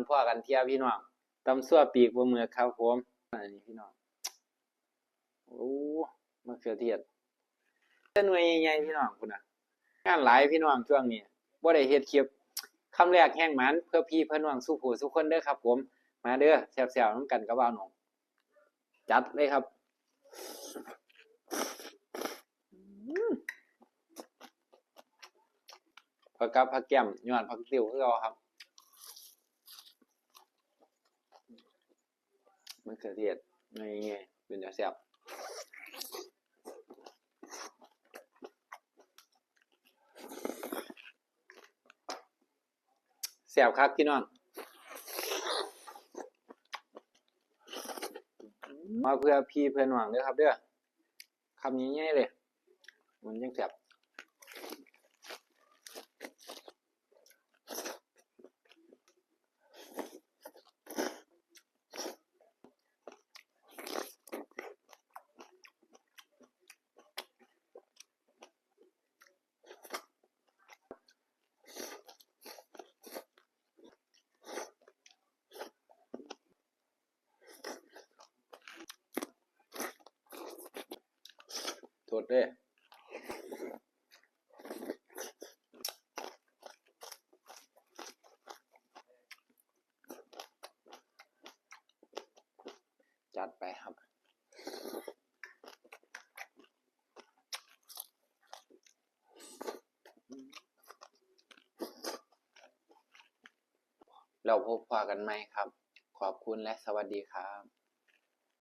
พ่อกันเที่ยพี่น้องตำซั่วปีกบ่มือครับผมอันนี้พี่น้องโอ้มะเขือเทศแต่หน่วยใหญ่ๆพี่น้องพุ่นน่ะงานหลายพี่น้องช่วงนี้บ่ได้เฮ็ดคลิปคำแรกแห่งหมันเพื่อพี่เพื่อน้องสู้ผู้สู้คนเด้อครับผมมาเด้อแซ่บๆนำกันกับบ่าวหนองจัดเลยครับผักกับผักแก้มย้อนผักติ๋วคือเก่าครับมะเขือเทศนี่เป็นจังแซ่บแซ่บคักพี่น้องมาเพื่อพี่เพื่อน้องเด้อครับเด้อคำใหญ่ๆเลยมันจังแซ่บโทษเด้อจัดไปครับเราพบกันใหม่ครับขอบคุณและสวัสดีครับ